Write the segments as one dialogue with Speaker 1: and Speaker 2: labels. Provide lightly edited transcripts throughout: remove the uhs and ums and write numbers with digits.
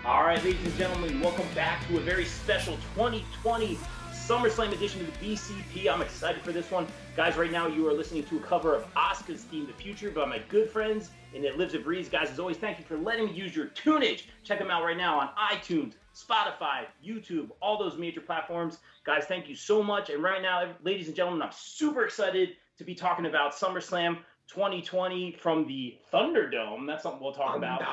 Speaker 1: All right, ladies and gentlemen, welcome back to a very special 2020 Summerslam edition of the BCP. I'm excited for this one. Guys, right now you are listening to a cover of Asuka's theme, The Future, by my good friends in It Lives and Breathes. Guys, as always, thank you for letting me use your tunage. Check them out right now on iTunes, Spotify, YouTube, all those major platforms. Guys, thank you so much. And right now, ladies and gentlemen, I'm super excited to be talking about SummerSlam 2020 from the Thunderdome. That's something we'll talk about.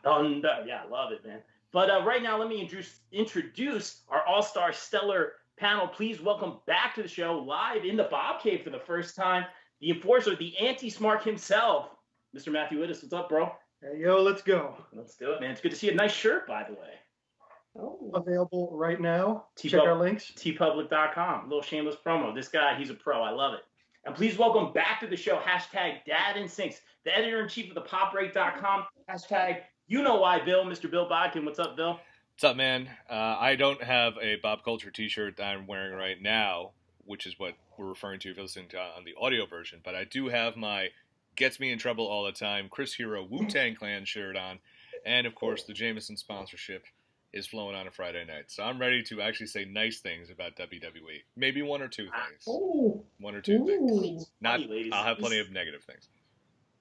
Speaker 1: Thunder. Yeah, I love it, man. But right now, let me introduce our all-star stellar panel. Please welcome back to the show, live in the Bob Cave for the first time, the enforcer, the Anti-Smark himself, Mr. Matthew Widdis. What's up, bro?
Speaker 2: Hey, yo, let's go.
Speaker 1: Let's do it, man. It's good to see a nice shirt, by the way.
Speaker 2: Oh. Available right now. Check our links.
Speaker 1: tpublic.com. A little shameless promo. This guy, he's a pro. I love it. And please welcome back to the show, hashtag Dad in Syncs, the editor-in-chief of the popbreak.com, hashtag You Know Why, Bill, Mr. Bill Bodkin. What's up, Bill?
Speaker 3: What's up, man? I don't have a Bob Culture t-shirt that I'm wearing right now, which is what we're referring to if you're listening to on the audio version, but I do have my Gets Me in Trouble All the Time Chris Hero Wu-Tang Clan shirt on, and of course the Jameson sponsorship is flowing on a Friday night. So I'm ready to actually say nice things about WWE. Maybe one or two things. One or two things. Not, I'll have plenty of negative things.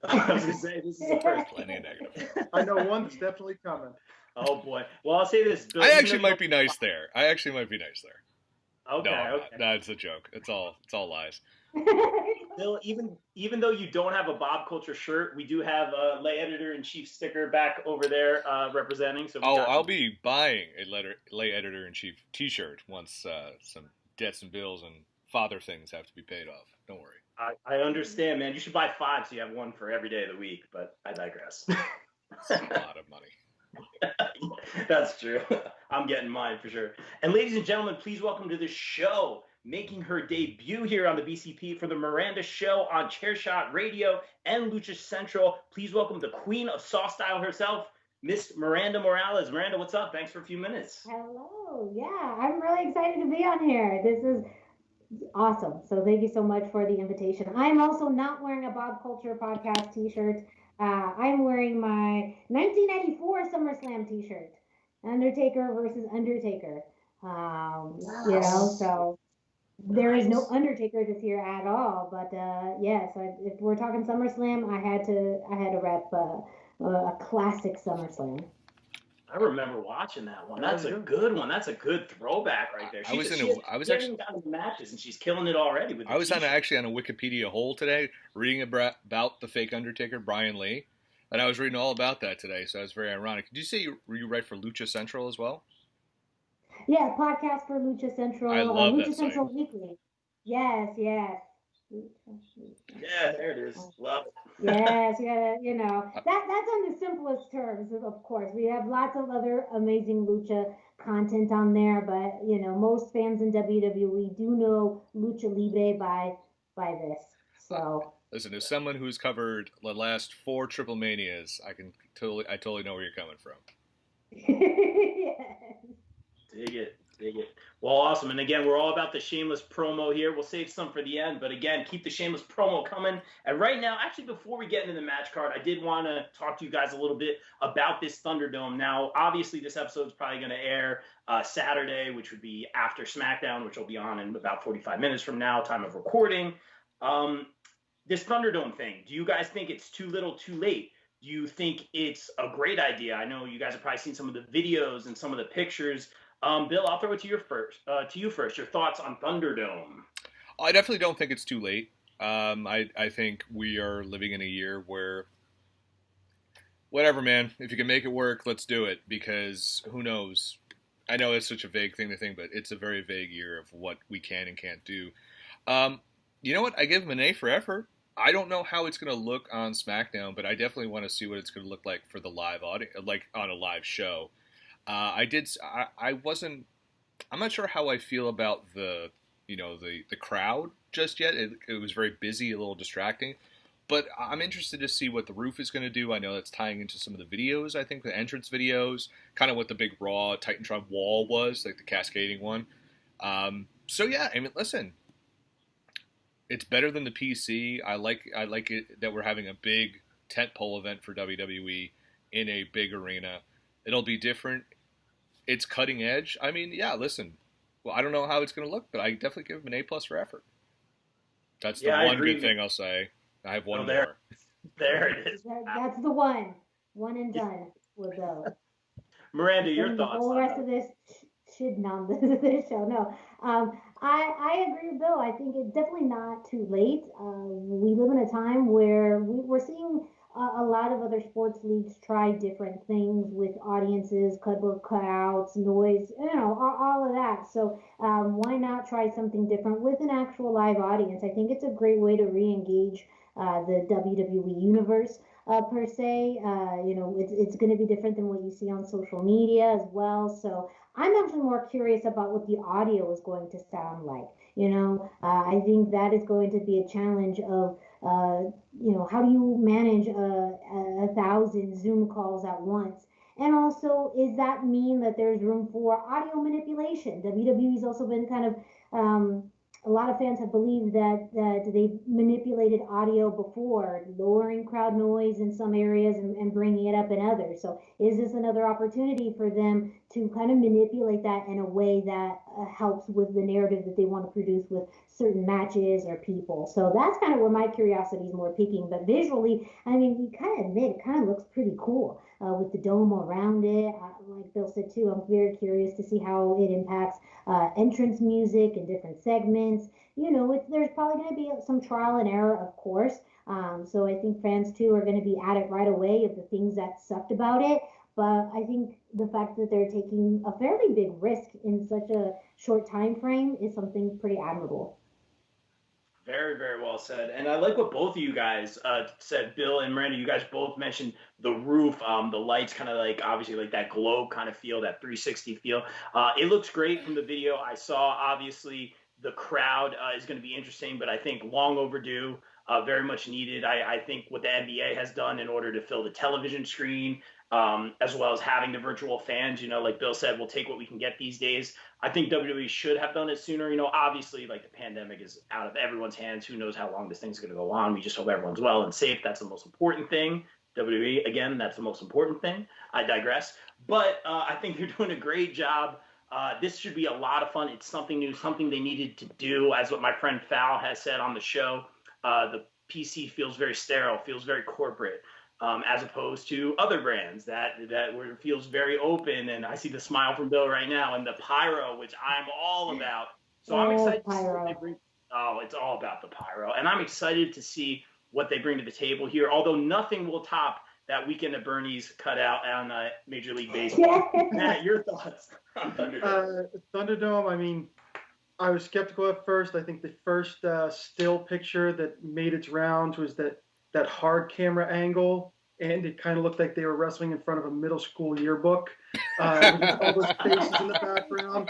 Speaker 1: I was going to say, this is the first.
Speaker 3: Plenty of negative.
Speaker 2: I know one that's definitely coming.
Speaker 1: Oh, boy. Well, I'll say this. Bill,
Speaker 3: I actually might be nice there.
Speaker 1: Okay,
Speaker 3: No,
Speaker 1: okay.
Speaker 3: that's a joke. It's all lies.
Speaker 1: Bill, even though you don't have a Bob Culture shirt, we do have a lay editor-in-chief sticker back over there representing. So
Speaker 3: I'll be buying a lay editor-in-chief t-shirt once some debts and bills and father things have to be paid off. Don't worry.
Speaker 1: I understand, man. You should buy 5 so you have one for every day of the week, but I digress.
Speaker 3: It's a lot of money.
Speaker 1: That's true. I'm getting mine for sure. And ladies and gentlemen, please welcome to the show, making her debut here on the BCP for the Miranda show on Chairshot Radio and Lucha Central. Please welcome the queen of soft style herself, Miss Miranda Morales. Miranda, what's up? Thanks for a few minutes.
Speaker 4: Hello. Yeah, I'm really excited to be on here. This is awesome. So thank you so much for the invitation. I'm also not wearing a Bob Culture podcast t-shirt. I'm wearing my 1994 SummerSlam t-shirt, Undertaker versus Undertaker. You know, so there is no Undertaker this year at all. But yes, if we're talking SummerSlam, I had to rep a classic SummerSlam.
Speaker 1: I remember watching that one. That's a good one. That's a good throwback right there.
Speaker 3: I was actually
Speaker 1: down the matches, and she's killing it already. With
Speaker 3: I was actually on a Wikipedia hole today, reading about the fake Undertaker, Brian Lee, and I was reading all about that today. So it was very ironic. Did you say you write for Lucha Central as well?
Speaker 4: Yeah, podcast for Lucha Central.
Speaker 3: I love
Speaker 4: Lucha
Speaker 3: that
Speaker 4: Central
Speaker 3: site.
Speaker 4: Weekly. Yes.
Speaker 1: Yeah, there it is. Love it.
Speaker 4: Yes, you know, that's on the simplest terms, of course. We have lots of other amazing lucha content on there, but you know, most fans in WWE do know Lucha Libre by this. So
Speaker 3: listen, as someone who's covered the last 4 Triple Manias, I totally know where you're coming from.
Speaker 4: Yes.
Speaker 1: Dig it. Well, awesome. And again, we're all about the shameless promo here. We'll save some for the end, but again, keep the shameless promo coming. And right now, actually, before we get into the match card, I did want to talk to you guys a little bit about this Thunderdome. Now, obviously, this episode is probably going to air Saturday, which would be after SmackDown, which will be on in about 45 minutes from now, time of recording. This Thunderdome thing, do you guys think it's too little, too late? Do you think it's a great idea? I know you guys have probably seen some of the videos and some of the pictures. Bill, I'll throw it to you first. Your thoughts on Thunderdome?
Speaker 3: I definitely don't think it's too late. I think we are living in a year where, whatever, man, if you can make it work, let's do it, because who knows? I know it's such a vague thing to think, but it's a very vague year of what we can and can't do. You know what? I give them an A for effort. I don't know how it's going to look on SmackDown, but I definitely want to see what it's going to look like for the live audience, like on a live show. I'm not sure how I feel about the crowd just yet. It was very busy, a little distracting, but I'm interested to see what the roof is going to do. I know that's tying into some of the videos. I think the entrance videos, kind of what the big Raw Titantron wall was, like the cascading one. So yeah, I mean, listen, it's better than the PC. I like it that we're having a big tentpole event for WWE in a big arena. It'll be different. it's cutting edge. I mean, yeah, listen. Well, I don't know how it's going to look, but I definitely give him an A+ for effort. That's the one good thing I'll say. I have one more.
Speaker 1: There it is.
Speaker 4: That's the one. One and done with those.
Speaker 1: Miranda, your thoughts?
Speaker 4: The whole rest of this shitting on this show. No, I agree with Bill. I think it's definitely not too late. We live in a time where we're seeing a lot of other sports leagues try different things with audiences, cardboard cutouts, noise, all of that. So why not try something different with an actual live audience? I think it's a great way to re-engage the WWE universe. Per se, it's going to be different than what you see on social media as well. So I'm actually more curious about what the audio is going to sound like. I think that is going to be a challenge of, how do you manage 1,000 Zoom calls at once? And also, does that mean that there's room for audio manipulation? WWE's also been kind of, a lot of fans have believed that they've manipulated audio before, lowering crowd noise in some areas and bringing it up in others. So is this another opportunity for them to kind of manipulate that in a way that helps with the narrative that they want to produce with certain matches or people? So that's kind of where my curiosity is more piquing. But visually, I mean, you kind of admit it kind of looks pretty cool with the dome around it. Like Bill said too, I'm very curious to see how it impacts entrance music and different segments. There's probably going to be some trial and error, of course. So I think fans too are going to be at it right away of the things that sucked about it. But I think the fact that they're taking a fairly big risk in such a short time frame is something pretty admirable.
Speaker 1: Very, very well said. And I like what both of you guys said, Bill and Miranda. You guys both mentioned the roof, the lights, kind of like obviously like that globe kind of feel, that 360 feel. It looks great from the video I saw. Obviously, the crowd is going to be interesting, but I think long overdue, very much needed. I think what the NBA has done in order to fill the television screen, as well as having the virtual fans, like Bill said, we'll take what we can get these days. I think WWE should have done it sooner. Obviously, like the pandemic is out of everyone's hands. Who knows how long this thing's going to go on? We just hope everyone's well and safe. That's the most important thing. WWE, again, that's the most important thing. I digress. But I think they're doing a great job. This should be a lot of fun. It's something new, something they needed to do. As what my friend Fal has said on the show, the PC feels very sterile, feels very corporate. As opposed to other brands that feels very open. And I see the smile from Bill right now, and the pyro, which I'm all about. So I'm excited to see what they bring. Oh, it's all about the pyro. And I'm excited to see what they bring to the table here, although nothing will top that Weekend at Bernie's cutout on Major League Baseball. Matt, your thoughts on Thunderdome?
Speaker 2: Thunderdome, I mean, I was skeptical at first. I think the first still picture that made its rounds was that hard camera angle, and it kind of looked like they were wrestling in front of a middle school yearbook with all those faces in the background.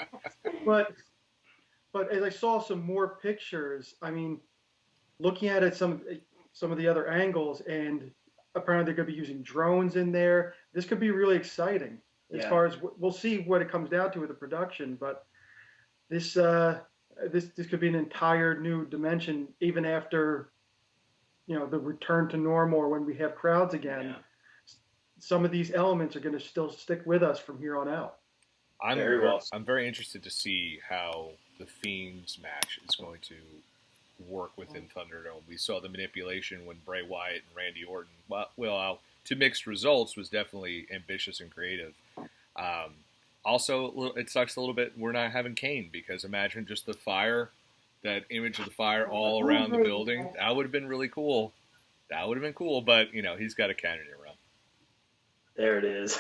Speaker 2: But as I saw some more pictures, I mean, looking at it, some of the other angles, and apparently they're going to be using drones in there. This could be really exciting as far as we'll see what it comes down to with the production. But this could be an entire new dimension, even after the return to normal, or when we have crowds again. Yeah. Some of these elements are going to still stick with us from here on out.
Speaker 3: I'm very interested to see how the Fiend's match is going to work within Thunderdome. We saw the manipulation when Bray Wyatt and Randy Orton, well, to mixed results, was definitely ambitious and creative. Also, it sucks a little bit we're not having Kane, because imagine just the fire, that image of the fire all around the building. That would have been really cool. But, he's got a Canada run.
Speaker 1: There it is.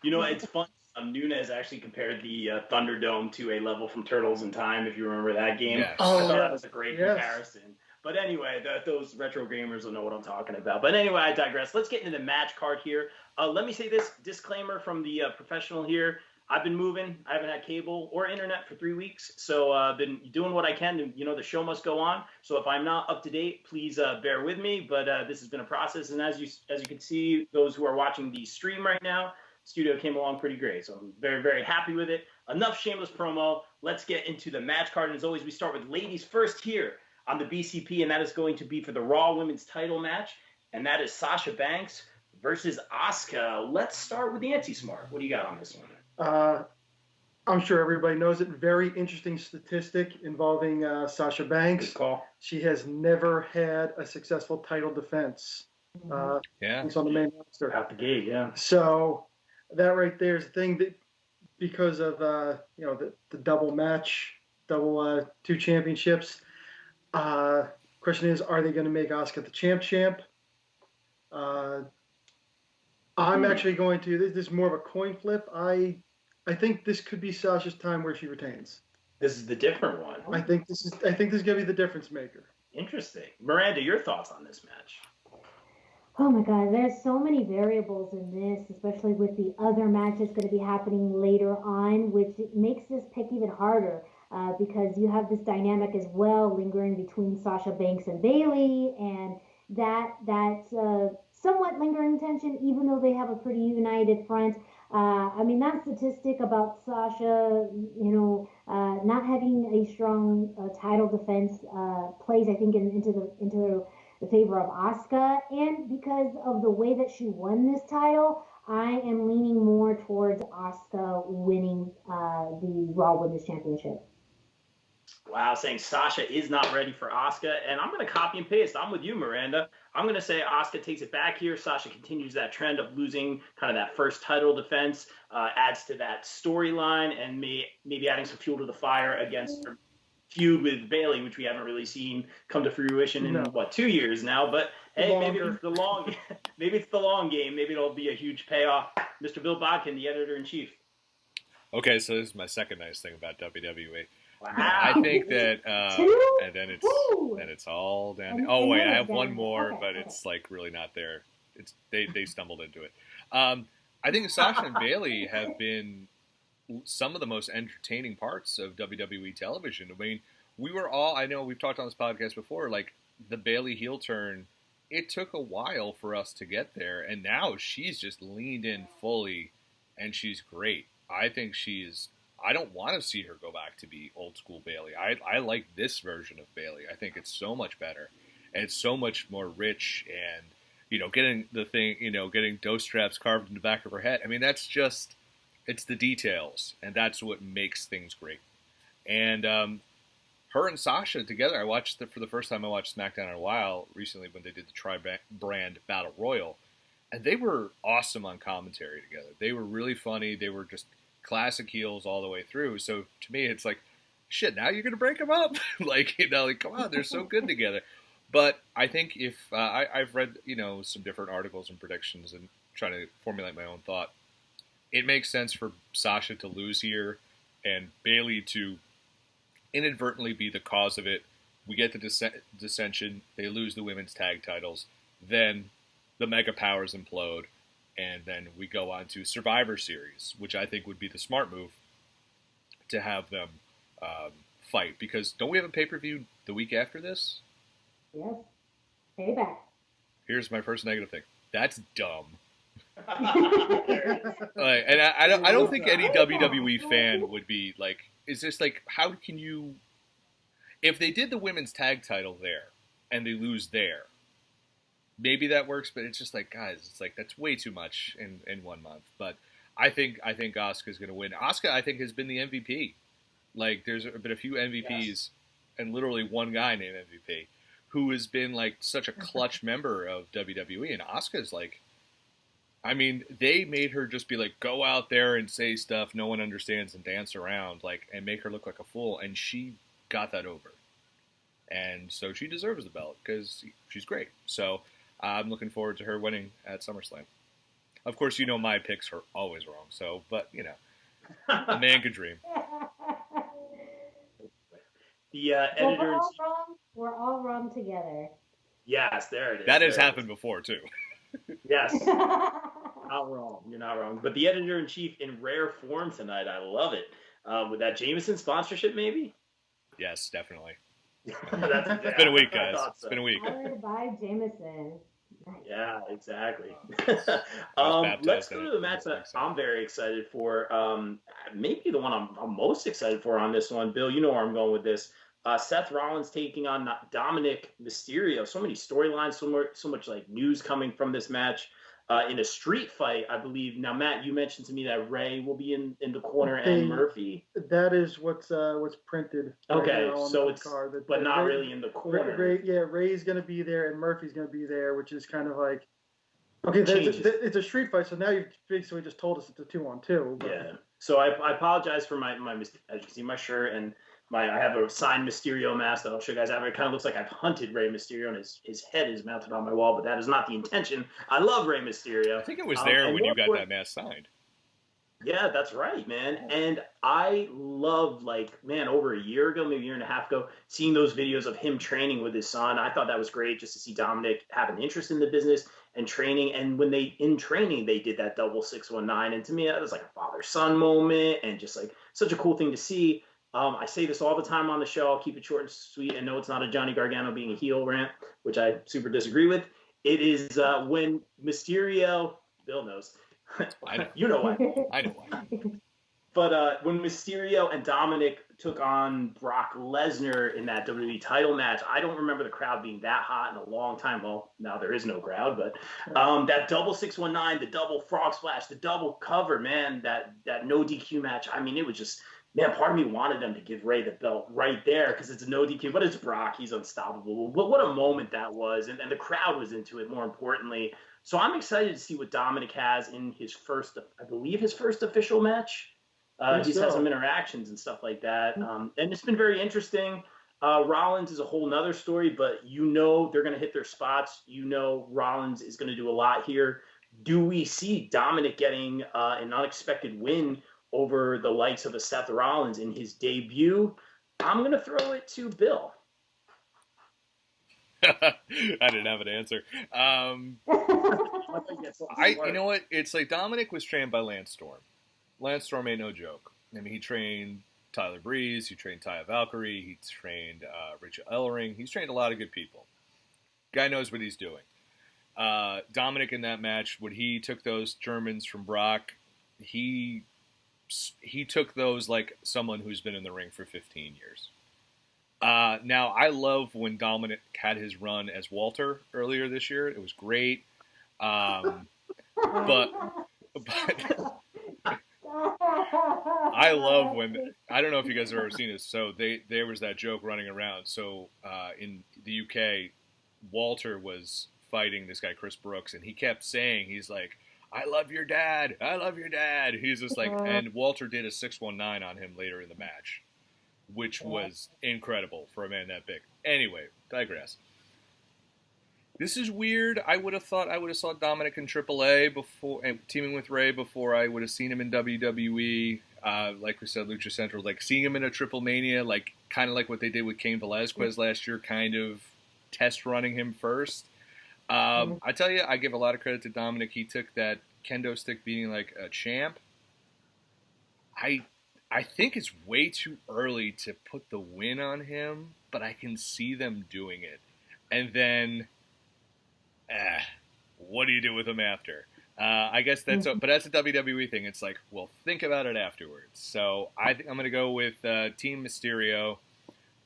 Speaker 1: It's fun. Nunes actually compared the Thunderdome to a level from Turtles in Time, if you remember that game. Yes. I thought that was a great comparison. But anyway, those retro gamers will know what I'm talking about. But anyway, I digress. Let's get into the match card here. Let me say this disclaimer from the professional here. I've been moving. I haven't had cable or internet for 3 weeks, so I've been doing what I can to, the show must go on. So if I'm not up to date, please bear with me. But this has been a process, and as you can see, those who are watching the stream right now, studio came along pretty great. So I'm very, very happy with it. Enough shameless promo. Let's get into the match card. And as always, we start with ladies first here on the BCP, and that is going to be for the Raw Women's title match, and that is Sasha Banks versus Asuka. Let's start with the Anti-Smark. What do you got on this one?
Speaker 2: I'm sure everybody knows it. Very interesting statistic involving Sasha Banks.
Speaker 1: Good call.
Speaker 2: She has never had a successful title defense.
Speaker 3: Yeah.
Speaker 2: It's on the main roster.
Speaker 1: Out the gate, yeah.
Speaker 2: So that right there is the thing that because of the double match, two championships. Question is, are they going to make Asuka the champ? I'm actually going to. This is more of a coin flip. I think this could be Sasha's time where she retains.
Speaker 1: This is the different one.
Speaker 2: I think this is going to be the difference maker.
Speaker 1: Interesting. Miranda, your thoughts on this match?
Speaker 4: Oh my God, there's so many variables in this, especially with the other match that's going to be happening later on, which makes this pick even harder because you have this dynamic as well lingering between Sasha Banks and Bayley, and that somewhat lingering tension, even though they have a pretty united front. I mean, that statistic about Sasha, not having a strong title defense plays, I think, into the favor of Asuka, and because of the way that she won this title, I am leaning more towards Asuka winning the Raw Women's Championship.
Speaker 1: Wow, saying Sasha is not ready for Asuka, and I'm going to copy and paste. I'm with you, Miranda. I'm going to say Asuka takes it back here. Sasha continues that trend of losing kind of that first title defense, adds to that storyline, and maybe adding some fuel to the fire against her feud with Bayley, which we haven't really seen come to fruition in 2 years now. But hey, maybe it's the long game. Maybe it'll be a huge payoff. Mr. Bill Bodkin, the editor-in-chief.
Speaker 3: Okay, so this is my second nice thing about WWE.
Speaker 1: Wow.
Speaker 3: I think that, and then it's all down. Oh wait, I have one more, but it's like really not there. It's they stumbled into it. I think Sasha and Bayley have been some of the most entertaining parts of WWE television. I mean, I know we've talked on this podcast before, like the Bayley heel turn, it took a while for us to get there, and now she's just leaned in fully, and she's great. I think I don't want to see her go back to be old school Bayley. I like this version of Bayley. I think it's so much better, and it's so much more rich, and, getting the thing, getting dose straps carved in the back of her head. I mean, that's just, it's the details, and that's what makes things great. And her and Sasha together, I watched for the first time I watched SmackDown in a while recently when they did the Tri-Brand Battle Royal, and they were awesome on commentary together. They were really funny. They were just classic heels all the way through. So to me, it's like, shit, now you're going to break them up? Come on, they're so good together. But I think if I've read, some different articles and predictions and trying to formulate my own thought, it makes sense for Sasha to lose here and Bayley to inadvertently be the cause of it. We get the dissension. They lose the women's tag titles. Then the Mega Powers implode. And then we go on to Survivor Series, which I think would be the smart move to have them fight. Because don't we have a pay-per-view the week after this?
Speaker 4: Yes. Payback.
Speaker 3: Here's my first negative thing. That's dumb. And I don't think any WWE fan would be like, is this like, how can you, if they did the women's tag title there and they lose there, maybe that works, but it's just like, guys, it's like, that's way too much in 1 month. But I think Asuka's going to win. Asuka, I think, has been the MVP. Like, there's been a few MVPs and literally one guy named MVP who has been like such a clutch member of WWE. And Asuka's like, I mean, they made her just be like, go out there and say stuff no one understands and dance around, like, and make her look like a fool. And she got that over. And so she deserves the belt because she's great. So I'm looking forward to her winning at SummerSlam. Of course, my picks are always wrong. So, but, a man could dream.
Speaker 1: The editor.
Speaker 4: We're all wrong together.
Speaker 1: Yes, there it is.
Speaker 3: That has happened before, too.
Speaker 1: Yes. Not wrong. You're not wrong. But the editor-in-chief in rare form tonight. I love it. With that Jameson sponsorship, maybe?
Speaker 3: Yes, definitely.
Speaker 1: It's
Speaker 3: been a week, guys. It's been a week.
Speaker 4: I would buy Jameson. Nice.
Speaker 1: Yeah, exactly. Let's go to the match that I'm very excited for. Maybe the one I'm most excited for on this one. Bill, you know where I'm going with this. Seth Rollins taking on Dominic Mysterio. So many storylines, so much like news coming from this match. in a street fight, I believe. Now, Matt, you mentioned to me that Ray will be in the corner and Murphy.
Speaker 2: That is what's printed. Right
Speaker 1: Okay,
Speaker 2: now on
Speaker 1: so
Speaker 2: the
Speaker 1: it's
Speaker 2: card.
Speaker 1: but not really in the corner.
Speaker 2: Ray's going to be there and Murphy's going to be there, which is kind of like, okay, it's a street fight, so now you've basically just told us it's a 2-on-2. But.
Speaker 1: Yeah. So I apologize for my as you can see my shirt and I have a signed Mysterio mask that I'll show you guys after. It kind of looks like I've hunted Rey Mysterio and his head is mounted on my wall, but that is not the intention. I love Rey Mysterio.
Speaker 3: I think it was there when you got that mask signed.
Speaker 1: Yeah, that's right, man. And I love, over a year ago, maybe a year and a half ago, seeing those videos of him training with his son. I thought that was great just to see Dominic have an interest in the business and training. And when in training, they did that double 619. And to me, that was like a father-son moment and just like such a cool thing to see. I say this all the time on the show. I'll keep it short and sweet. And no, it's not a Johnny Gargano being a heel rant, which I super disagree with. It is when Mysterio, Bill knows,
Speaker 3: I know.
Speaker 1: You know why.
Speaker 3: I know why.
Speaker 1: But when Mysterio and Dominic took on Brock Lesnar in that WWE title match, I don't remember the crowd being that hot in a long time. Well, now there is no crowd, but that double 619, the double frog splash, the double cover, man, that no DQ match. I mean, it was just, man, part of me wanted them to give Ray the belt right there because it's a no DQ, but it's Brock. He's unstoppable. But what a moment that was. And the crowd was into it, more importantly. So I'm excited to see what Dominic has in his first official match. He's had some interactions and stuff like that. And it's been very interesting. Rollins is a whole nother story, but they're going to hit their spots. Rollins is going to do a lot here. Do we see Dominic getting an unexpected win over the likes of a Seth Rollins in his debut? I'm going to throw it to Bill.
Speaker 3: I didn't have an answer. You know what? It's like Dominic was trained by Lance Storm. Lance Storm ain't no joke. I mean, he trained Tyler Breeze, he trained Taya Valkyrie, he trained Rachel Ellering. He's trained a lot of good people. Guy knows what he's doing. Dominic in that match, when he took those Germans from Brock, he took those like someone who's been in the ring for 15 years. Now, I love when Dominic had his run as Walter earlier this year. It was great. But I love when, I don't know if you guys have ever seen this. So there was that joke running around. So in the UK, Walter was fighting this guy, Chris Brooks, and he kept saying, he's like, I love your dad. I love your dad. He's just like, and Walter did a 619 on him later in the match, which was incredible for a man that big. Anyway, digress. This is weird. I would have saw Dominic in AAA before, teaming with Ray before I would have seen him in WWE. Like we said, Lucha Central, like seeing him in a Triple Mania, like kind of like what they did with Cain Velasquez last year, kind of test running him first. I tell you, I give a lot of credit to Dominic. He took that kendo stick beating like a champ. I think it's way too early to put the win on him, but I can see them doing it. And then, what do you do with him after? I guess but that's a WWE thing. It's like, well, think about it afterwards. So I think I'm going to go with Team Mysterio.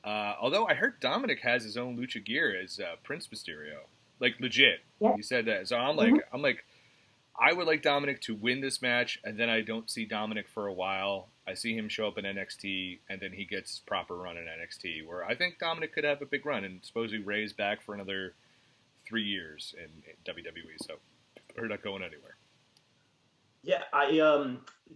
Speaker 3: Although I heard Dominic has his own lucha gear as Prince Mysterio, like legit. Yep. He said that. So I'm like, I would like Dominic to win this match, and then I don't see Dominic for a while. I see him show up in NXT, and then he gets proper run in NXT, where I think Dominic could have a big run, and supposedly Ray's back for another 3 years in WWE, so we're not going anywhere.
Speaker 1: Yeah,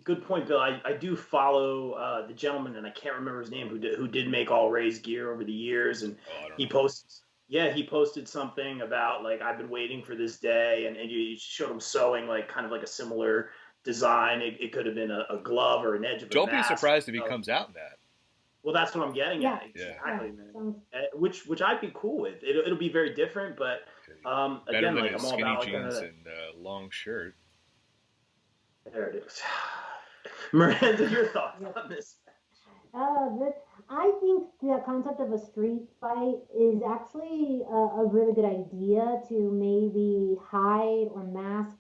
Speaker 1: good point, Bill. I do follow the gentleman, and I can't remember his name, who did make all Ray's gear over the years, and he posted something about like, I've been waiting for this day, and you showed him sewing like kind of like a similar design. It could have been a glove or an edge of a
Speaker 3: Don't
Speaker 1: mask.
Speaker 3: Be surprised if he comes out in that.
Speaker 1: Well, that's what I'm getting at. Exactly, man. Which I'd be cool with. It'll be very different, but again, like I'm all
Speaker 3: skinny
Speaker 1: about
Speaker 3: jeans and long shirt.
Speaker 1: There it is. Miranda, your thoughts on this?
Speaker 4: I think the concept of a street fight is actually a really good idea to maybe hide or mask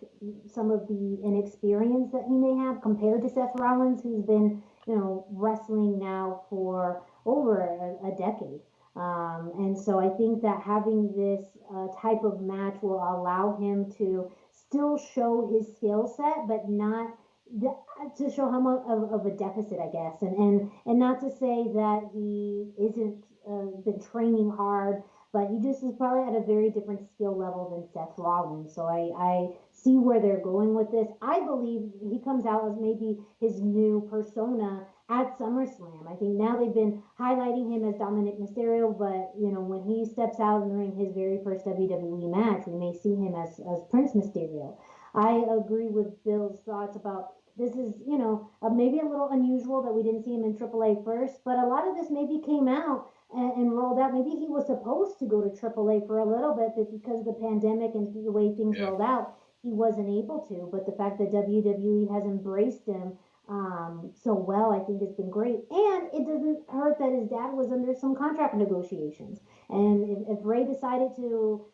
Speaker 4: some of the inexperience that he may have compared to Seth Rollins, who's been, wrestling now for over a decade. And so I think that having this type of match will allow him to still show his skill set, but not to show how much of a deficit, I guess, and not to say that he isn't been training hard, but he just is probably at a very different skill level than Seth Rollins. So I see where they're going with this. I believe he comes out as maybe his new persona at SummerSlam. I think now they've been highlighting him as Dominic Mysterio, but you know when he steps out during his very first WWE match, we may see him as Prince Mysterio. I agree with Bill's thoughts about this is, you know, maybe a little unusual that we didn't see him in AAA first, but a lot of this maybe came out and rolled out. Maybe he was supposed to go to AAA for a little bit, but because of the pandemic and the way things rolled out, he wasn't able to. But the fact that WWE has embraced him so well, I think has been great. And it doesn't hurt that his dad was under some contract negotiations. And if Ray decided to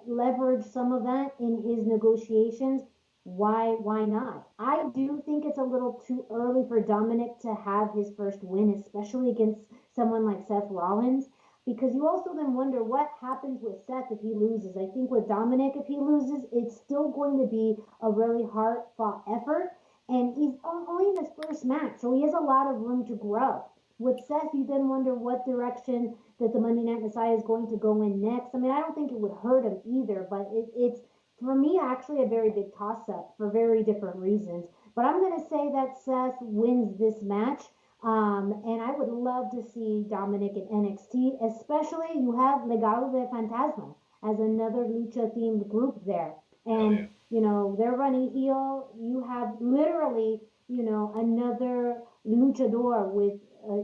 Speaker 4: leverage some of that in his negotiations, why not? I do think it's a little too early for Dominic to have his first win, especially against someone like Seth Rollins, because you also then wonder what happens with Seth if he loses. I think with Dominic, if he loses, it's still going to be a really hard fought effort, and he's only in his first match, so he has a lot of room to grow. With Seth, you then wonder what direction that the Monday Night Messiah is going to go in next. I mean, I don't think it would hurt him either, but it's for me actually a very big toss-up for very different reasons. But I'm going to say that Seth wins this match, and I would love to see Dominic in NXT, especially you have Legado de Fantasma as another lucha-themed group there. And, you know, they're running heel. You have literally, you know, another luchador with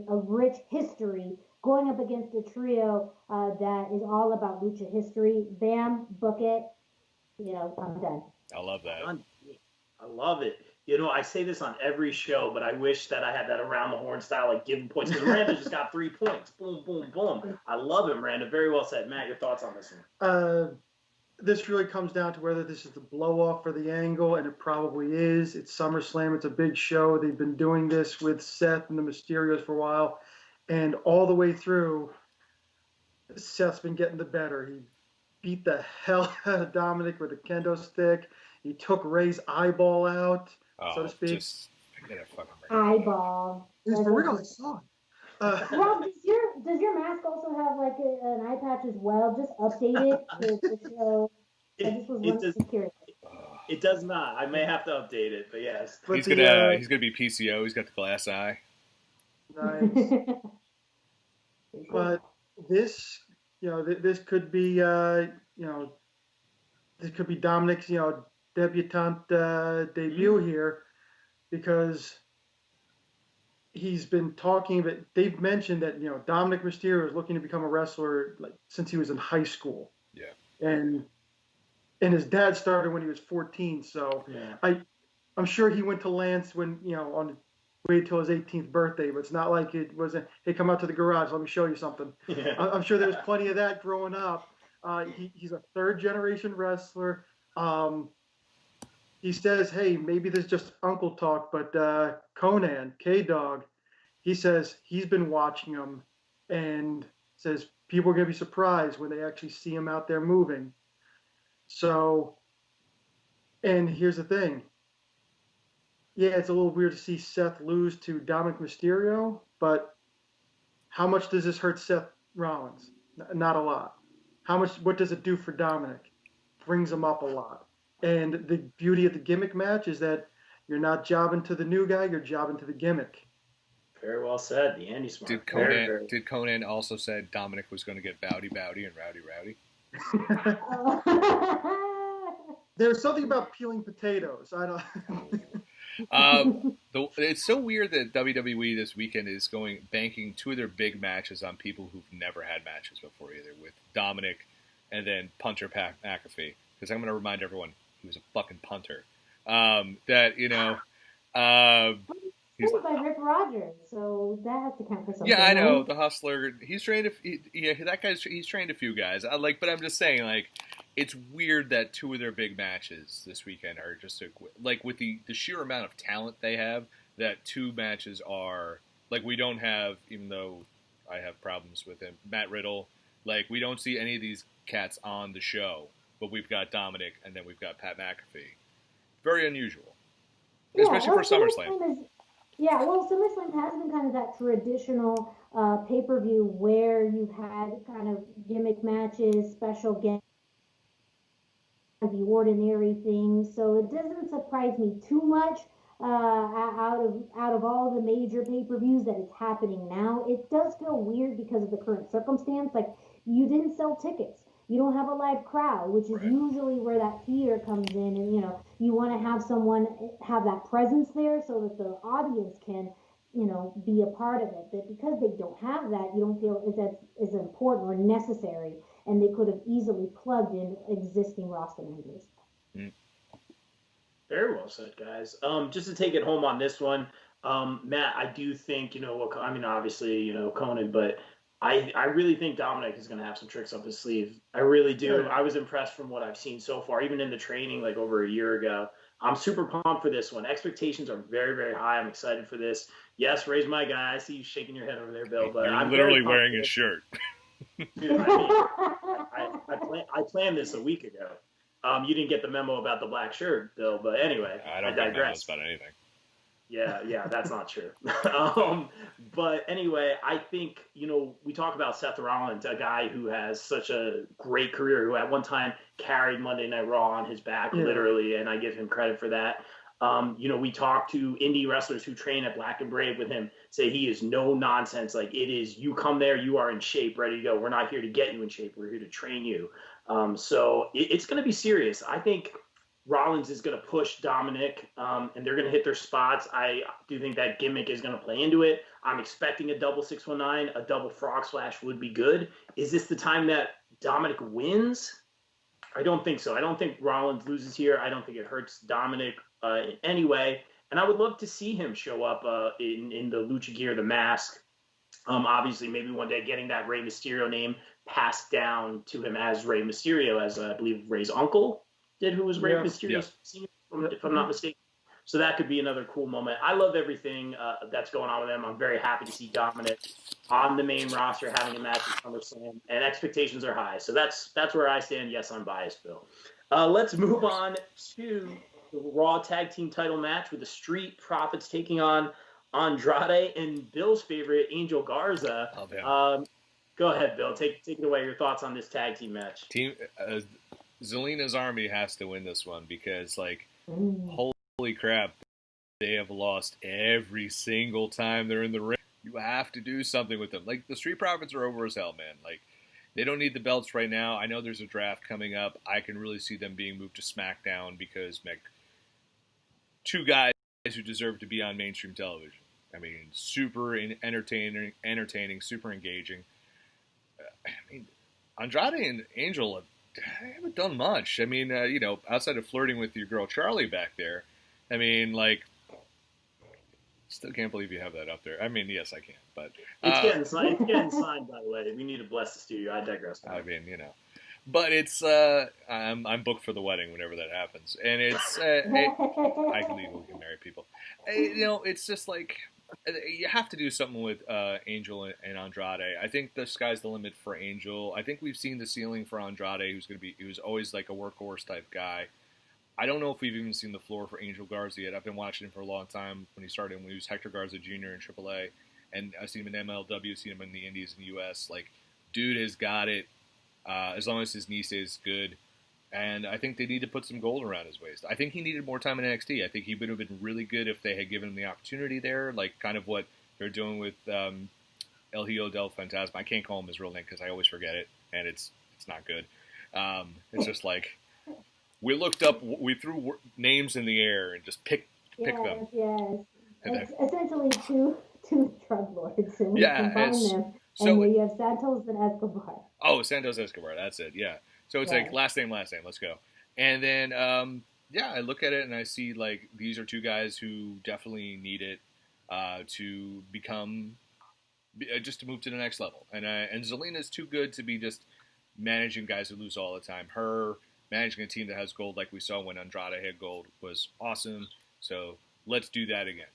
Speaker 4: a rich history going up against a trio that is all about lucha history. Bam, book it. You know, I'm done.
Speaker 3: I love that.
Speaker 1: I love it. You know, I say this on every show, but I wish that I had that around the horn style, like giving points. Because Miranda just got 3 points. Boom, boom, boom. I love it, Miranda. Very well said. Matt, your thoughts on this one?
Speaker 2: This really comes down to whether this is the blow off for the angle, and it probably is. It's SummerSlam. It's a big show. They've been doing this with Seth and the Mysterios for a while. And all the way through, Seth's been getting the better. He beat the hell out of Dominic with a kendo stick. He took Ray's eyeball out, so to speak.
Speaker 3: Just forget it, fucking
Speaker 4: eyeball.
Speaker 2: It's for real. I saw it.
Speaker 4: Rob, does your mask also have like an eye patch as well? Just update it to show. I just was curious.
Speaker 1: It does not. I may have to update it, but yes.
Speaker 2: But
Speaker 3: he's gonna be PCO. He's got the glass eye.
Speaker 2: Nice. But this, you know, this could be, you know, this could be Dominic's, you know, debutante debut here, because he's been talking, but they've mentioned that, you know, Dominic Mysterio is looking to become a wrestler like since he was in high school.
Speaker 3: Yeah.
Speaker 2: And his dad started when he was 14, so
Speaker 1: yeah.
Speaker 2: I'm sure he went to Lance when, you know, waited till his 18th birthday, but it's not like it was hey, come out to the garage, let me show you something.
Speaker 1: Yeah.
Speaker 2: I'm sure there was plenty of that growing up. He's a third generation wrestler. He says, hey, maybe this is just uncle talk, but Conan, K-Dog, he says he's been watching him and says people are going to be surprised when they actually see him out there moving. So, and here's the thing. Yeah, it's a little weird to see Seth lose to Dominic Mysterio, but how much does this hurt Seth Rollins? Not a lot. What does it do for Dominic? Brings him up a lot. And the beauty of the gimmick match is that you're not jobbing to the new guy, you're jobbing to the gimmick.
Speaker 1: Very well said. The Anti-Smark.
Speaker 3: Did Conan also said Dominic was going to get Bowdy Bowdy and Rowdy Rowdy?
Speaker 2: There's something about peeling potatoes. I don't.
Speaker 3: It's so weird that WWE this weekend is banking 2 of their big matches on people who've never had matches before either, with Dominic and then Punter McAfee. Because I'm going to remind everyone he was a fucking punter. That, you know.
Speaker 4: He's by Rick Rogers, so that has to count for something.
Speaker 3: Yeah, I know,
Speaker 4: right?
Speaker 3: the Hustler. He's trained. He's trained a few guys. But I'm just saying, like, it's weird that 2 of their big matches this weekend are just with the sheer amount of talent they have. That 2 matches are like we don't have, even though I have problems with him. Matt Riddle, like we don't see any of these cats on the show but we've got Dominic, and then we've got Pat McAfee. Very unusual,
Speaker 4: Yeah,
Speaker 3: especially for SummerSlam.
Speaker 4: SummerSlam has been kind of that traditional pay-per-view where you've had kind of gimmick matches, special guests, the ordinary things. So it doesn't surprise me too much out of all the major pay-per-views that it's happening now. It does feel weird because of the current circumstance. Like, you didn't sell tickets. You don't have a live crowd, which is usually where that theater comes in, and you want to have someone have that presence there so that the audience can be a part of it. But because they don't have that, you don't feel as important or necessary, and they could have easily plugged in existing roster members.
Speaker 1: Very well said, guys. Just to take it home on this one, Matt, I do think, obviously, Conan, but I really think Dominic is going to have some tricks up his sleeve. I really do. I was impressed from what I've seen so far, even in the training like over a year ago. I'm super pumped for this one. Expectations are very, very high. I'm excited for this. Yes, Ray's my guy. I see you shaking your head over there, Bill. But
Speaker 3: You're
Speaker 1: I'm
Speaker 3: literally wearing his shirt.
Speaker 1: Dude, I planned this a week ago. You didn't get the memo about the black shirt, Bill. But anyway,
Speaker 3: I don't digress about anything.
Speaker 1: Yeah, that's not true. But anyway, I think, we talk about Seth Rollins, a guy who has such a great career, who at one time carried Monday Night Raw on his back, literally, and I give him credit for that. We talk to indie wrestlers who train at Black and Brave with him, say he is no nonsense. Like, it is, you come there, you are in shape, ready to go. We're not here to get you in shape. We're here to train you. So it's going to be serious. I think Rollins is going to push Dominic, and they're going to hit their spots. I do think that gimmick is going to play into it. I'm expecting a double 619, a double frog splash would be good. Is this the time that Dominic wins? I don't think so. I don't think Rollins loses here. I don't think it hurts Dominic in any way. And I would love to see him show up in the lucha gear, the mask. Obviously, maybe one day getting that Rey Mysterio name passed down to him as Rey Mysterio, as I believe Rey's uncle did, who was Rey Mysterio, if I'm not mistaken. So that could be another cool moment. I love everything that's going on with them. I'm very happy to see Dominic on the main roster having a match at SummerSlam, and expectations are high. So that's where I stand. Yes, I'm biased, Bill. Let's move on to the Raw Tag Team title match with the Street Profits taking on Andrade and Bill's favorite, Angel Garza. Go ahead, Bill. Take it away. Your thoughts on this tag team match.
Speaker 3: Zelina's Army has to win this one because, holy crap, they have lost every single time they're in the ring. You have to do something with them. Like, the Street Profits are over as hell, man. Like, they don't need the belts right now. I know there's a draft coming up. I can really see them being moved to SmackDown because, two guys who deserve to be on mainstream television. I mean, super entertaining, super engaging. Andrade and Angel haven't done much. I mean, outside of flirting with your girl Charlie back there, I mean, still can't believe you have that up there. I mean, yes, I can, but
Speaker 1: it's getting signed. It's getting signed, by the way. We need to bless the studio. I digress.
Speaker 3: I mean, but it's I'm booked for the wedding whenever that happens, and it's I can legally marry people. It's just like, you have to do something with Angel and Andrade. I think the sky's the limit for Angel. I think we've seen the ceiling for Andrade, who's always like a workhorse type guy. I don't know if we've even seen the floor for Angel Garza yet. I've been watching him for a long time when he was Hector Garza Jr. in AAA, and I've seen him in MLW, seen him in the Indies in the US. Like, dude has got it as long as his knee stays good. And I think they need to put some gold around his waist. I think he needed more time in NXT. I think he would have been really good if they had given him the opportunity there, like kind of what they're doing with El Hijo del Fantasma. I can't call him his real name because I always forget it, and it's not good. It's just like, we threw names in the air and just picked them.
Speaker 4: Yes. It's essentially two drug lords, and we combine them, and there you have Santos and Escobar.
Speaker 3: Oh, Santos Escobar, that's it, yeah. So it's like last name, let's go. And then, I look at it and I see, like, these are two guys who definitely need it to become, just to move to the next level. And Zelina's too good to be just managing guys who lose all the time. Her managing a team that has gold, like we saw when Andrade had gold, was awesome. So let's do that again.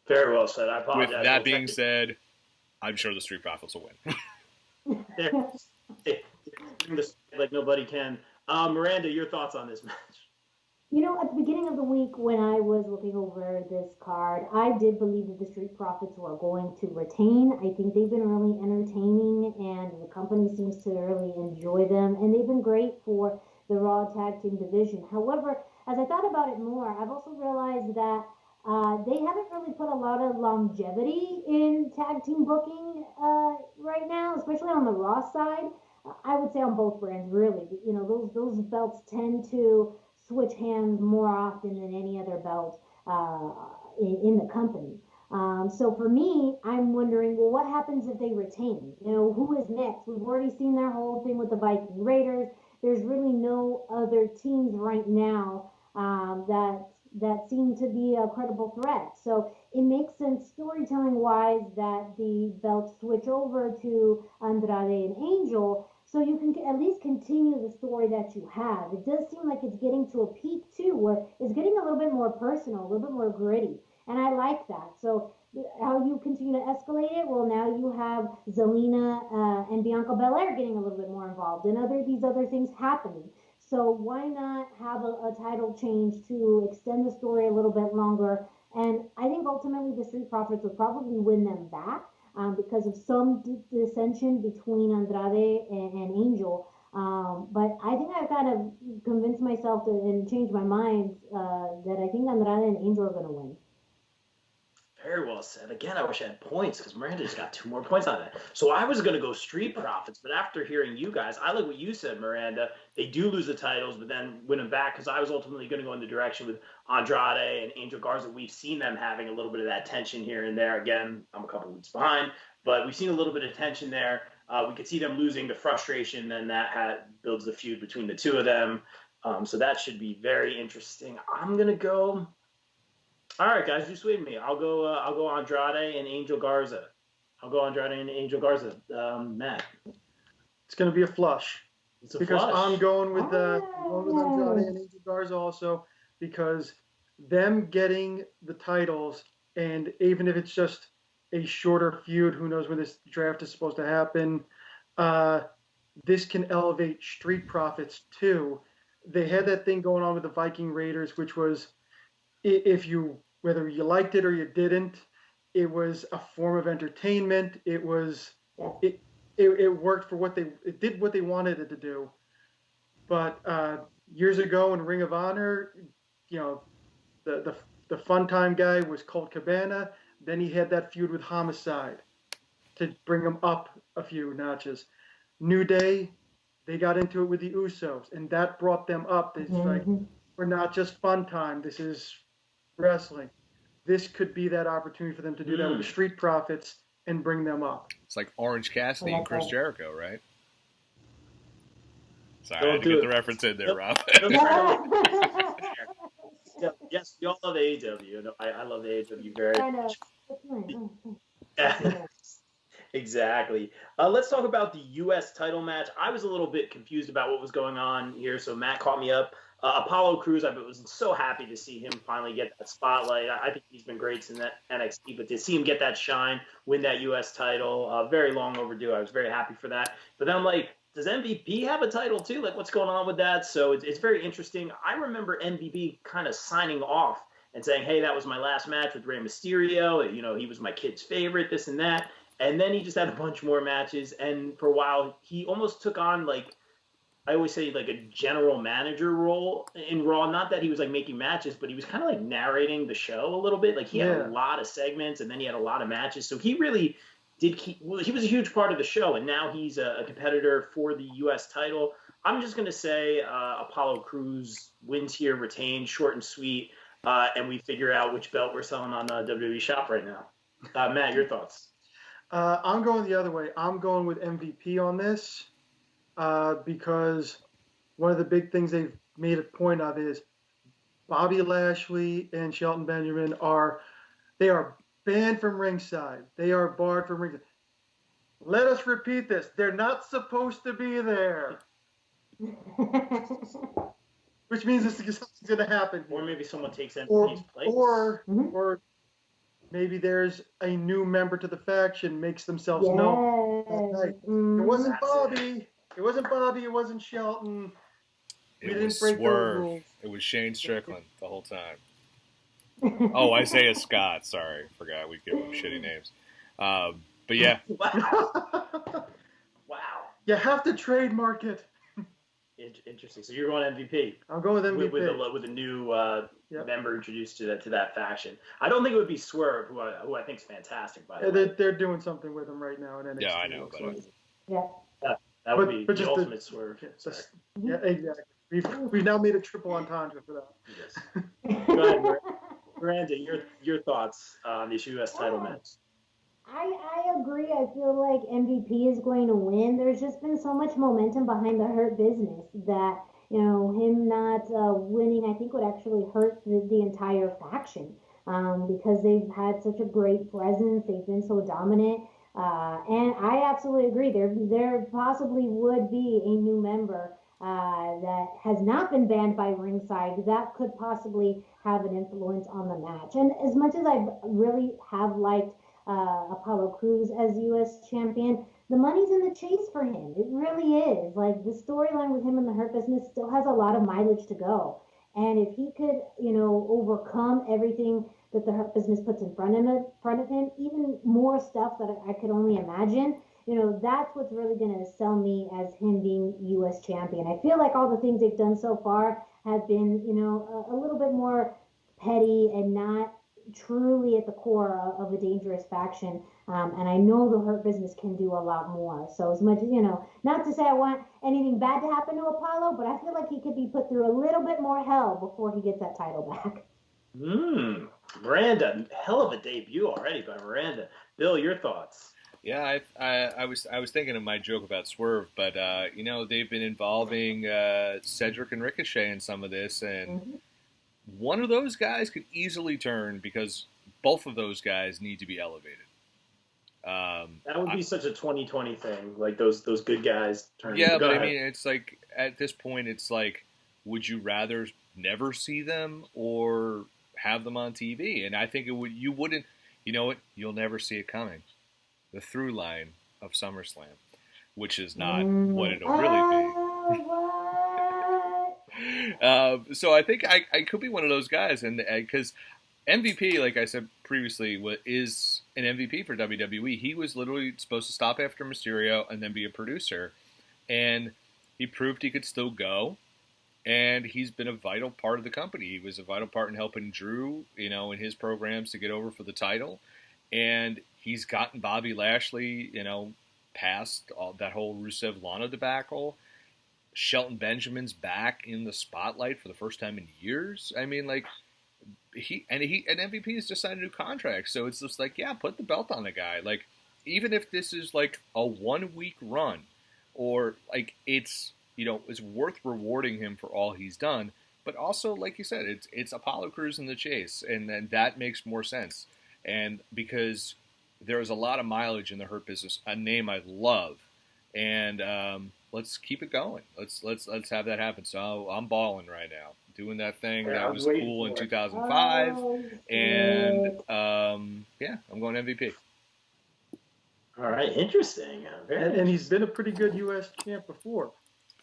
Speaker 1: Very well said. I apologize.
Speaker 3: With that being said, I'm sure the Street Profits will win.
Speaker 1: Bring this like nobody can. Miranda, your thoughts on this match?
Speaker 4: At the beginning of the week when I was looking over this card, I did believe that the Street Profits were going to retain. I think they've been really entertaining and the company seems to really enjoy them, and they've been great for the Raw Tag Team division. However, as I thought about it more, I've also realized that they haven't really put a lot of longevity in tag team booking right now, especially on the Raw side. I would say on both brands, really. Those belts tend to switch hands more often than any other belt in the company. So for me, I'm wondering, well, what happens if they retain? Who is next? We've already seen their whole thing with the Viking Raiders. There's really no other teams right now that seem to be a credible threat. So it makes sense storytelling wise that the belts switch over to Andrade and Angel, so you can at least continue the story that you have. It does seem like it's getting to a peak too, where it's getting a little bit more personal, a little bit more gritty, and I like that. So how you continue to escalate it? Well, now you have Zelina and Bianca Belair getting a little bit more involved, and these other things happening. So why not have a title change to extend the story a little bit longer? And I think ultimately the Street Profits would probably win them back because of some dissension between Andrade and Angel. But I think I've got to convince myself and change my mind that I think Andrade and Angel are going to win.
Speaker 1: Very well said. Again, I wish I had points because Miranda just got 2 more points on that. So I was going to go Street Profits, but after hearing you guys, I like what you said, Miranda. They do lose the titles, but then win them back, because I was ultimately going to go in the direction with Andrade and Angel Garza. We've seen them having a little bit of that tension here and there. Again, I'm a couple weeks behind, but we've seen a little bit of tension there. We could see them losing, the frustration, then that builds the feud between the two of them. So that should be very interesting. I'm going to go... All right, guys, you swayed me. I'll go Andrade and Angel Garza. Matt.
Speaker 2: It's going to be a flush.
Speaker 1: It's a
Speaker 2: because
Speaker 1: flush.
Speaker 2: I'm going with Andrade and Angel Garza also, because them getting the titles, and even if it's just a shorter feud, who knows when this draft is supposed to happen, this can elevate Street Profits too. They had that thing going on with the Viking Raiders, which was, whether you liked it or you didn't, it was a form of entertainment. It worked for it did what they wanted it to do. But years ago in Ring of Honor, the fun time guy was Colt Cabana. Then he had that feud with Homicide to bring him up a few notches. New Day, they got into it with the Usos, and that brought them up. It's like, we're not just fun time. This is wrestling. This could be that opportunity for them to do that with the Street Profits and bring them up.
Speaker 3: It's like Orange Cassidy and Chris Jericho, right? Sorry,
Speaker 1: Don't
Speaker 3: I had to get the reference in there, Rob.
Speaker 1: Yes, we all love AEW. I love AEW very much. Yeah. Exactly. Let's talk about the U.S. title match. I was a little bit confused about what was going on here, so Matt caught me up. Apollo Crews, I was so happy to see him finally get that spotlight. I think he's been great since that NXT, but to see him get that shine, win that U.S. title, very long overdue. I was very happy for that. But then I'm like, does MVP have a title too? Like, what's going on with that? So it's very interesting. I remember MVP kind of signing off and saying, hey, that was my last match with Rey Mysterio. He was my kid's favorite, this and that. And then he just had a bunch more matches. And for a while, he almost took on, like, I always say, like, a general manager role in Raw. Not that he was, like, making matches, but he was kind of, like, narrating the show a little bit. Like, he had a lot of segments, and then he had a lot of matches. So he really he was a huge part of the show, and now he's a competitor for the U.S. title. I'm just going to say Apollo Crews wins here, retained, short and sweet, and we figure out which belt we're selling on WWE Shop right now. Matt, your thoughts?
Speaker 2: I'm going the other way. I'm going with MVP on this because one of the big things they've made a point of is Bobby Lashley and Shelton Benjamin are banned from ringside. They are barred from ringside. Let us repeat this. They're not supposed to be there. Which means this is going to happen.
Speaker 1: Or maybe someone takes MVP's place.
Speaker 2: Or maybe there's a new member to the faction, makes themselves known that night. It wasn't Bobby. It wasn't Bobby. It wasn't Shelton. We
Speaker 3: It
Speaker 2: didn't
Speaker 3: was
Speaker 2: break those
Speaker 3: Swerve.
Speaker 2: rules.
Speaker 3: It was Shane Strickland the whole time. Oh, Isaiah Scott. Sorry, forgot we give him shitty names. But yeah,
Speaker 1: Wow.
Speaker 2: You have to trademark it.
Speaker 1: Interesting. So you're going MVP.
Speaker 2: I'll go with MVP.
Speaker 1: With a new member introduced to that faction. I don't think it would be Swerve, who I think is fantastic, by the way.
Speaker 2: They're doing something with him right now in NXT.
Speaker 3: Yeah, I know.
Speaker 4: Yeah.
Speaker 1: That would be the ultimate Swerve.
Speaker 2: Yeah, exactly. We've now made a triple entendre for that.
Speaker 1: Yes. Go ahead, Miranda. Your thoughts on this U.S. title match?
Speaker 4: I agree. I feel like MVP is going to win. There's just been so much momentum behind the Hurt Business that, him not winning, I think would actually hurt the entire faction because they've had such a great presence. They've been so dominant. And I absolutely agree. There possibly would be a new member that has not been banned by Ringside that could possibly have an influence on the match. And as much as I really have liked Apollo Crews as U.S. champion, the money's in the chase for him. It really is. Like, the storyline with him in the Hurt Business still has a lot of mileage to go. And if he could, overcome everything that the Hurt Business puts in front of him, even more stuff that I could only imagine, that's what's really going to sell me as him being U.S. champion. I feel like all the things they've done so far have been, a little bit more petty and not truly at the core of a dangerous faction. And I know the Hurt Business can do a lot more. So as much as, not to say I want anything bad to happen to Apollo, but I feel like he could be put through a little bit more hell before he gets that title back.
Speaker 1: Miranda, hell of a debut already by Miranda. Bill, your thoughts?
Speaker 3: Yeah, I was thinking of my joke about Swerve, but they've been involving Cedric and Ricochet in some of this, and one of those guys could easily turn because both of those guys need to be elevated.
Speaker 1: That would be such a 2020 thing, like those good guys turning.
Speaker 3: Yeah, but I mean, it's like at this point, it's like, would you rather never see them or have them on TV? And I think you wouldn't. You know what? You'll never see it coming. The through line of SummerSlam, which is not what it'll really be. So I think I could be one of those guys, and because MVP, like I said previously, is an MVP for WWE. He was literally supposed to stop after Mysterio and then be a producer, and he proved he could still go. And he's been a vital part of the company. He was a vital part in helping Drew, in his programs to get over for the title. And he's gotten Bobby Lashley, past that whole Rusev-Lana debacle. Shelton Benjamin's back in the spotlight for the first time in years. I mean, like, MVP has just signed a new contract. So it's just like, yeah, put the belt on the guy. Like, even if this is like a 1 week run, or like it's worth rewarding him for all he's done. But also, like you said, it's Apollo Crews in the chase, and then that makes more sense. And because there's a lot of mileage in the Hurt Business, a name I love, and let's keep it going. Let's have that happen. So I'm balling right now, doing that thing that was cool in 2005, and I'm going MVP.
Speaker 1: All right, interesting.
Speaker 2: And he's been a pretty good U.S. champ before.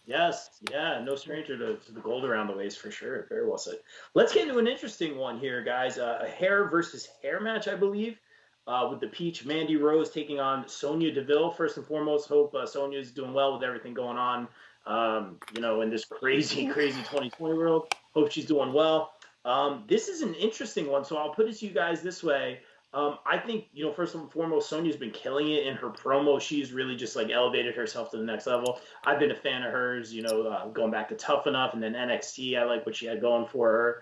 Speaker 1: Yes, yeah, no stranger to the gold around the waist for sure. Very well said. Let's get into an interesting one here, guys. A hair versus hair match, I believe, with the Peach Mandy Rose taking on Sonya Deville. First and foremost, hope Sonya's doing well with everything going on, in this crazy 2020 world. Hope she's doing well. This is an interesting one, so I'll put it to you guys this way. I think, first and foremost, Sonya's been killing it in her promo. She's really just like elevated herself to the next level. I've been a fan of hers, going back to Tough Enough and then NXT. I like what she had going for